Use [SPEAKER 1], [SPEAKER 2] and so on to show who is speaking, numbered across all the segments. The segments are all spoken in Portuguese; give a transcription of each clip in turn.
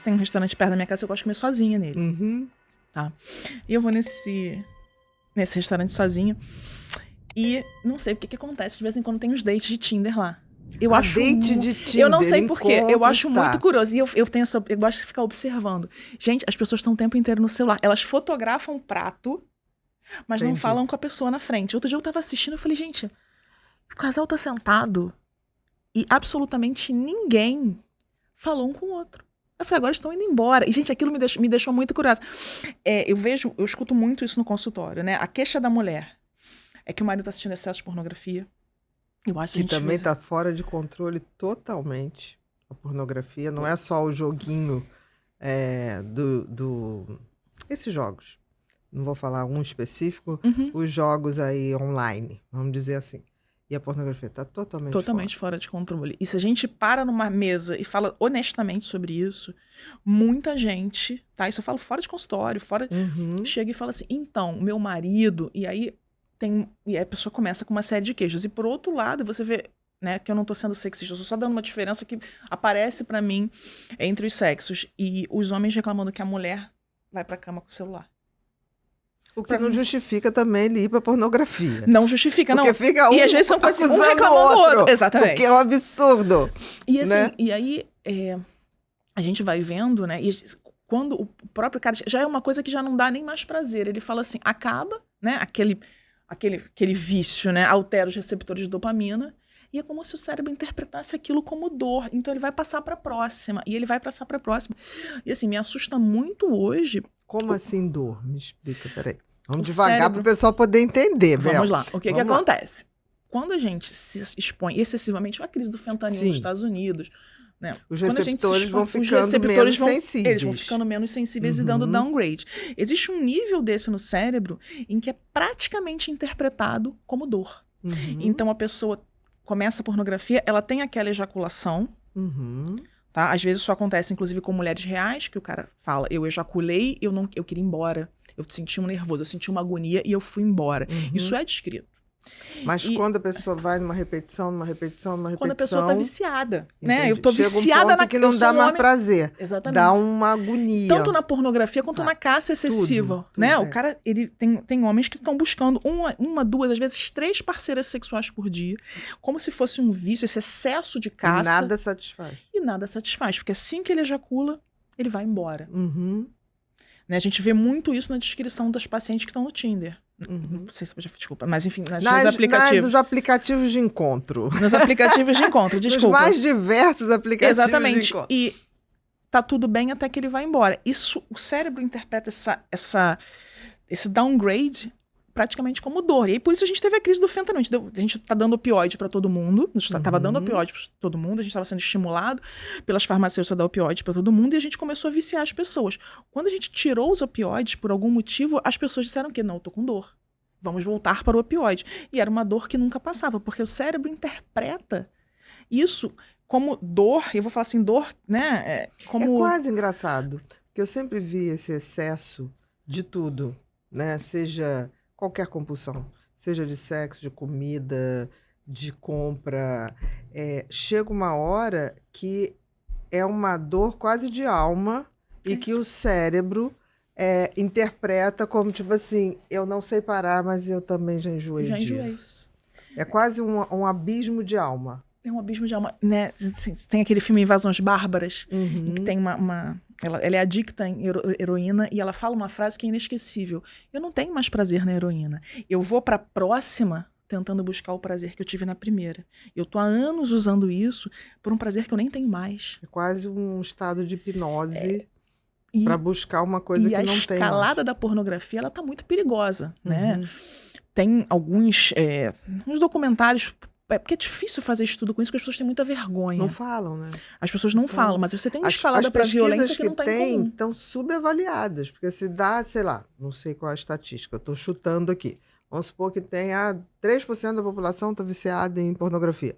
[SPEAKER 1] tem um restaurante perto da minha casa, eu gosto de comer sozinha nele.
[SPEAKER 2] Uhum.
[SPEAKER 1] Tá? E eu vou nesse restaurante sozinha. E não sei o que acontece. De vez em quando tem uns dates de Tinder lá. Eu acho
[SPEAKER 2] date de Tinder,
[SPEAKER 1] eu não sei porquê. Eu acho
[SPEAKER 2] tá.
[SPEAKER 1] muito curioso. E eu tenho eu gosto de ficar observando. Gente, as pessoas estão o tempo inteiro no celular. Elas fotografam um prato, mas não
[SPEAKER 2] Entendi.
[SPEAKER 1] falam com a pessoa na frente. Outro dia eu tava assistindo e falei, gente, o casal tá sentado e absolutamente ninguém falou um com o outro. Eu falei, agora estão indo embora. E, gente, aquilo me deixou muito curiosa. Eu escuto muito isso no consultório, né? A queixa da mulher é que o marido tá assistindo excesso de pornografia. Eu acho que
[SPEAKER 2] E também tá fora de controle totalmente. A pornografia não é só o joguinho esses jogos. Não vou falar um específico. Os jogos aí online, vamos dizer assim. E a pornografia tá totalmente
[SPEAKER 1] fora de controle. E se a gente para numa mesa e fala honestamente sobre isso, muita gente, tá? Isso eu falo fora de consultório, chega e fala assim, então, meu marido, e aí a pessoa começa com uma série de queixas. E por outro lado, você vê, né, que eu não tô sendo sexista, eu tô só dando uma diferença que aparece pra mim entre os sexos. E os homens reclamando que a mulher vai pra cama com o celular.
[SPEAKER 2] O que não justifica também ele ir pra pornografia.
[SPEAKER 1] Não justifica,
[SPEAKER 2] porque
[SPEAKER 1] não.
[SPEAKER 2] Fica
[SPEAKER 1] e às vezes são coisas um reclamando do outro. Exatamente.
[SPEAKER 2] Porque é um absurdo.
[SPEAKER 1] E assim,
[SPEAKER 2] né?
[SPEAKER 1] e aí a gente vai vendo, né? E quando o próprio cara já é uma coisa que já não dá nem mais prazer. Ele fala assim, acaba, né? Aquele vício, né? Altera os receptores de dopamina. E é como se o cérebro interpretasse aquilo como dor. Então ele vai passar para a próxima. E ele vai passar para a próxima. E assim, me assusta muito hoje.
[SPEAKER 2] Como assim dor? Me explica, peraí. Vamos devagar para o pessoal poder entender, Bel.
[SPEAKER 1] Vamos lá. O que acontece? Quando a gente se expõe excessivamente à crise do fentanil nos Estados Unidos, né?
[SPEAKER 2] Os receptores vão ficando menos sensíveis.
[SPEAKER 1] Eles vão ficando menos sensíveis e dando downgrade. Existe um nível desse no cérebro em que é praticamente interpretado como dor. Então a pessoa começa a pornografia, ela tem aquela ejaculação, tá? Às vezes isso acontece, inclusive, com mulheres reais, que o cara fala, eu ejaculei, eu queria ir embora. Eu senti um nervoso, eu senti uma agonia e eu fui embora. Isso é descrito.
[SPEAKER 2] Mas quando a pessoa vai numa repetição...
[SPEAKER 1] Quando a pessoa tá viciada,
[SPEAKER 2] entendi.
[SPEAKER 1] né? Eu tô viciada
[SPEAKER 2] ponto que não dá mais prazer.
[SPEAKER 1] Exatamente.
[SPEAKER 2] Dá uma agonia.
[SPEAKER 1] Tanto na pornografia quanto na caça excessiva,
[SPEAKER 2] tudo,
[SPEAKER 1] né? O cara, ele tem homens que estão buscando uma, duas, às vezes 3 parceiras sexuais por dia, como se fosse um vício, esse excesso de caça.
[SPEAKER 2] E nada satisfaz.
[SPEAKER 1] Porque assim que ele ejacula, ele vai embora. Né? A gente vê muito isso na descrição das pacientes que estão no Tinder. Não sei se desculpa, mas enfim, nos aplicativos.
[SPEAKER 2] Dos aplicativos de encontro.
[SPEAKER 1] Nos aplicativos de encontro, desculpa.
[SPEAKER 2] Nos mais diversos aplicativos
[SPEAKER 1] Exatamente.
[SPEAKER 2] de encontro.
[SPEAKER 1] E tá tudo bem até que ele vai embora. Isso, o cérebro interpreta esse downgrade praticamente como dor. E aí, por isso a gente teve a crise do fentanil. A gente tá dando opioide para todo mundo. A gente tava dando opioide para todo mundo. A gente estava sendo estimulado pelas farmacêuticas a dar opioide para todo mundo. E a gente começou a viciar as pessoas. Quando a gente tirou os opioides, por algum motivo, as pessoas disseram que não, eu tô com dor. Vamos voltar para o opioide. E era uma dor que nunca passava, porque o cérebro interpreta isso como dor. Eu vou falar assim, dor, né? Como...
[SPEAKER 2] É quase engraçado, porque eu sempre vi esse excesso de tudo, né? Seja qualquer compulsão, seja de sexo, de comida, de compra. Chega uma hora que é uma dor quase de alma e que o cérebro interpreta como, tipo assim, eu não sei parar, mas eu também já enjoei disso. É quase um abismo de alma.
[SPEAKER 1] É um abismo de alma, né? Tem aquele filme Invasões Bárbaras, em que tem ela é adicta em heroína e ela fala uma frase que é inesquecível. Eu não tenho mais prazer na heroína. Eu vou para a próxima tentando buscar o prazer que eu tive na primeira. Eu tô há anos usando isso por um prazer que eu nem tenho mais.
[SPEAKER 2] É quase um estado de hipnose para buscar uma coisa que não tem mais.
[SPEAKER 1] E a escalada da pornografia, ela tá muito perigosa, né? Tem uns documentários... Porque é difícil fazer estudo com isso, porque as pessoas têm muita vergonha.
[SPEAKER 2] Não falam, né?
[SPEAKER 1] As pessoas não falam, mas você tem uma escalada para violência que não está em comum.
[SPEAKER 2] Estão subavaliadas, porque se dá, sei lá, não sei qual é a estatística, eu estou chutando aqui. Vamos supor que tenha 3% da população está viciada em pornografia.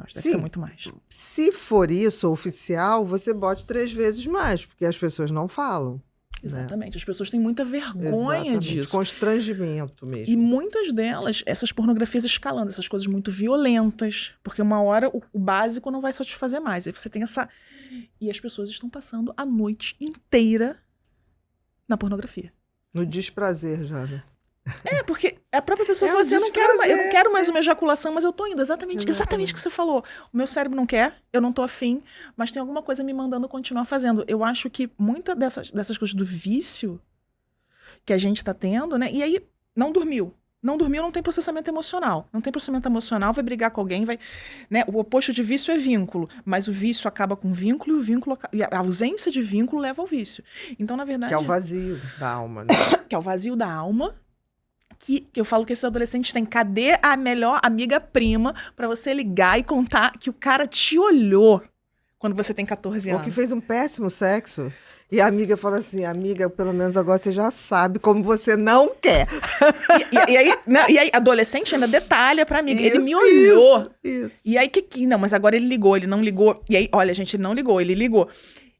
[SPEAKER 1] Acho que deve ser muito mais.
[SPEAKER 2] Se for isso, oficial, você bote 3 vezes mais, porque as pessoas não falam.
[SPEAKER 1] Exatamente. As pessoas têm muita vergonha
[SPEAKER 2] Exatamente.
[SPEAKER 1] disso.
[SPEAKER 2] Constrangimento mesmo.
[SPEAKER 1] E muitas delas, essas pornografias escalando, essas coisas muito violentas, porque uma hora o básico não vai satisfazer mais. Aí você tem essa... E as pessoas estão passando a noite inteira na pornografia.
[SPEAKER 2] No desprazer já, né?
[SPEAKER 1] Porque a própria pessoa
[SPEAKER 2] É
[SPEAKER 1] fala
[SPEAKER 2] um
[SPEAKER 1] assim, eu não
[SPEAKER 2] desprazer.
[SPEAKER 1] quero mais uma ejaculação, mas eu tô indo. Exatamente
[SPEAKER 2] Exatamente.
[SPEAKER 1] o que você falou. O meu cérebro não quer, eu não tô afim, mas tem alguma coisa me mandando continuar fazendo. Eu acho que muitas dessas coisas do vício que a gente tá tendo, né? E aí, não dormiu. Não dormiu, não tem processamento emocional. Não tem processamento emocional, vai brigar com alguém, vai... Né? O oposto de vício é vínculo. Mas o vício acaba com vínculo e a ausência de vínculo leva ao vício. Então, na verdade...
[SPEAKER 2] Que é o vazio da alma, né?
[SPEAKER 1] Que é o vazio da alma. Que eu falo que esses adolescentes têm. Cadê a melhor amiga prima pra você ligar e contar que o cara te olhou quando você tem 14
[SPEAKER 2] Ou
[SPEAKER 1] anos?
[SPEAKER 2] que fez um péssimo sexo. E a amiga fala assim, amiga, pelo menos agora você já sabe como você não quer.
[SPEAKER 1] E aí, adolescente ainda detalha pra amiga. Ele me olhou.
[SPEAKER 2] Isso.
[SPEAKER 1] E aí, não, mas agora ele ligou, ele não ligou. E aí, olha, gente, ele não ligou, ele ligou.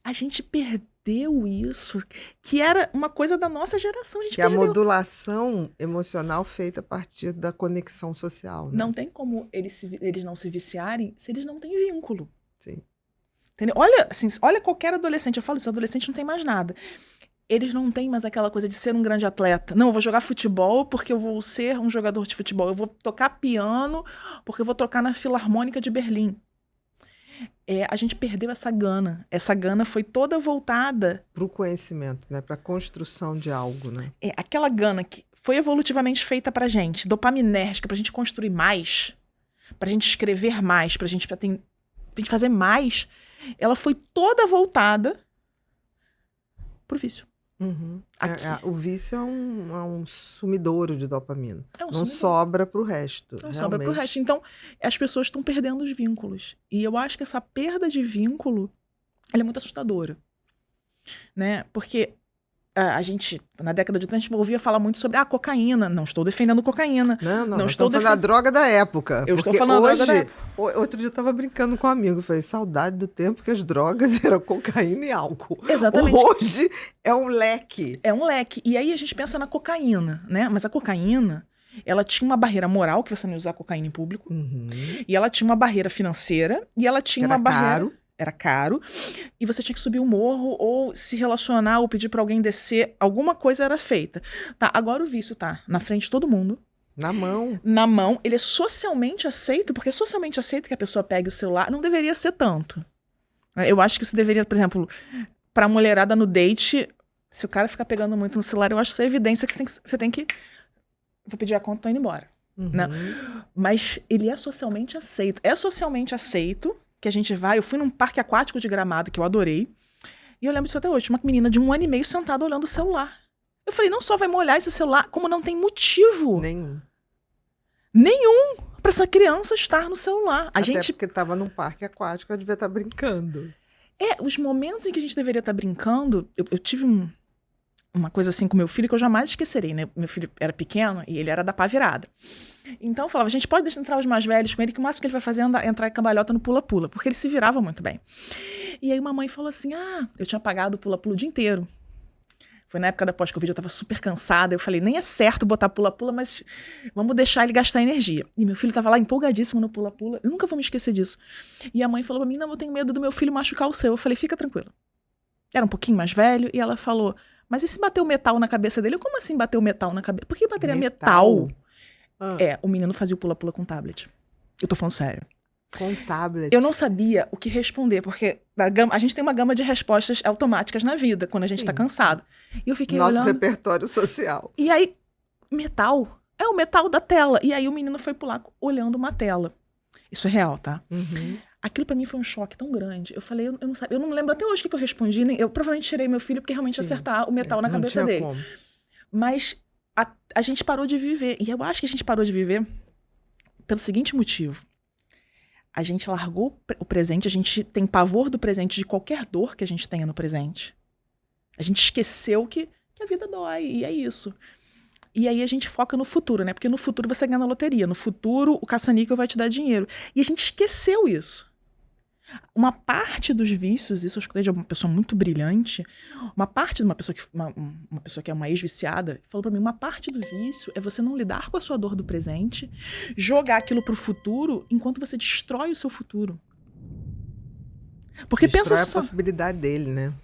[SPEAKER 1] A gente perdeu isso, que era uma coisa da nossa geração. A gente
[SPEAKER 2] Que é a
[SPEAKER 1] perdeu.
[SPEAKER 2] modulação emocional feita a partir da conexão social, né?
[SPEAKER 1] Não tem como eles não se viciarem se eles não têm vínculo.
[SPEAKER 2] Sim.
[SPEAKER 1] Entendeu? Olha, assim, olha qualquer adolescente, eu falo isso, adolescente não tem mais nada. Eles não têm mais aquela coisa de ser um grande atleta. Não, eu vou jogar futebol porque eu vou ser um jogador de futebol. Eu vou tocar piano porque eu vou tocar na Filarmônica de Berlim. A gente perdeu essa gana. Essa gana foi toda voltada...
[SPEAKER 2] Para o conhecimento, né? Para a construção de algo, né?
[SPEAKER 1] Aquela gana que foi evolutivamente feita pra gente, dopaminérgica, pra gente construir mais, pra gente escrever mais, pra gente fazer mais, ela foi toda voltada pro vício.
[SPEAKER 2] Uhum.
[SPEAKER 1] Aqui.
[SPEAKER 2] O vício é um sumidouro de dopamina.
[SPEAKER 1] É um
[SPEAKER 2] Não
[SPEAKER 1] sumidouro.
[SPEAKER 2] sobra para o resto.
[SPEAKER 1] Não sobra pro resto. Então, as pessoas estão perdendo os vínculos. E eu acho que essa perda de vínculo, ela é muito assustadora. Né? Porque a gente, na década de 80, a gente ouvia falar muito sobre cocaína. Não estou defendendo cocaína.
[SPEAKER 2] Não estou falando da droga da época.
[SPEAKER 1] Eu estou falando da droga da época.
[SPEAKER 2] Outro dia eu estava brincando com um amigo. Falei, saudade do tempo que as drogas eram cocaína e álcool.
[SPEAKER 1] Exatamente.
[SPEAKER 2] Hoje é um leque.
[SPEAKER 1] É um leque. E aí a gente pensa na cocaína, né? Mas a cocaína, ela tinha uma barreira moral, que você não ia usar cocaína em público.
[SPEAKER 2] Uhum.
[SPEAKER 1] E ela tinha uma barreira financeira. E ela tinha uma barreira...
[SPEAKER 2] Caro.
[SPEAKER 1] Era caro. E você tinha que subir o morro, ou se relacionar, ou pedir pra alguém descer. Alguma coisa era feita. Tá, agora o vício tá na frente de todo mundo.
[SPEAKER 2] Na mão.
[SPEAKER 1] Na mão. Ele é socialmente aceito, porque é socialmente aceito que a pessoa pegue o celular. Não deveria ser tanto. Eu acho que isso deveria, por exemplo, pra mulherada no date, se o cara ficar pegando muito no celular, eu acho que isso é evidência que você tem que... Vou pedir a conta, tô indo embora.
[SPEAKER 2] Uhum.
[SPEAKER 1] Não. Mas ele é socialmente aceito. É socialmente aceito que a gente vai... Eu fui num parque aquático de Gramado, que eu adorei, e eu lembro disso até hoje. Uma menina de 1 ano e meio sentada olhando o celular. Eu falei, não só vai molhar esse celular, como não tem motivo nenhum pra essa criança estar no celular.
[SPEAKER 2] Até porque estava num parque aquático, eu devia estar brincando.
[SPEAKER 1] Os momentos em que a gente deveria estar brincando... Eu tive uma coisa assim com meu filho que eu jamais esquecerei, né? Meu filho era pequeno e ele era da pá virada. Então eu falava, a gente pode deixar entrar os mais velhos com ele, que o máximo que ele vai fazer é entrar em cambalhota no pula-pula, porque ele se virava muito bem. E aí uma mãe falou assim, eu tinha pagado o pula-pula o dia inteiro. Foi na época da pós-Covid, eu tava super cansada, eu falei, nem é certo botar pula-pula, mas vamos deixar ele gastar energia. E meu filho tava lá empolgadíssimo no pula-pula, eu nunca vou me esquecer disso. E a mãe falou pra mim, não, eu tenho medo do meu filho machucar o seu. Eu falei, fica tranquila. Era um pouquinho mais velho, e ela falou, mas e se bater o metal na cabeça dele? Eu, como assim bater o metal na cabeça? Por que bateria metal? O menino fazia o pula-pula com tablet. Eu tô falando sério.
[SPEAKER 2] Com tablet.
[SPEAKER 1] Eu não sabia o que responder, porque a gente tem uma gama de respostas automáticas na vida, quando a gente tá cansado. E eu fiquei
[SPEAKER 2] Nosso
[SPEAKER 1] olhando...
[SPEAKER 2] repertório social.
[SPEAKER 1] E aí, metal? É o metal da tela. E aí o menino foi pular olhando uma tela. Isso é real, tá?
[SPEAKER 2] Uhum.
[SPEAKER 1] Aquilo pra mim foi um choque tão grande. Eu falei, eu não sabia, eu não lembro até hoje o que eu respondi. Eu provavelmente tirei meu filho porque realmente ia acertar o metal na cabeça dele.
[SPEAKER 2] Como.
[SPEAKER 1] Mas a gente parou de viver. E eu acho que a gente parou de viver pelo seguinte motivo. A gente largou o presente, a gente tem pavor do presente, de qualquer dor que a gente tenha no presente. A gente esqueceu que a vida dói, e é isso. E aí a gente foca no futuro, né? Porque no futuro você ganha na loteria. No futuro o caça-níquel vai te dar dinheiro. E a gente esqueceu isso. Uma parte dos vícios, isso eu escutei de uma pessoa muito brilhante, uma parte de uma pessoa que é uma ex-viciada, falou pra mim, uma parte do vício é você não lidar com a sua dor do presente, jogar aquilo pro futuro, enquanto você destrói o seu futuro. Porque
[SPEAKER 2] Destrói
[SPEAKER 1] pensa
[SPEAKER 2] a
[SPEAKER 1] só,
[SPEAKER 2] possibilidade dele, né?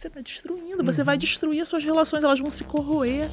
[SPEAKER 1] você tá destruindo, você vai destruir as suas relações, elas vão se corroer.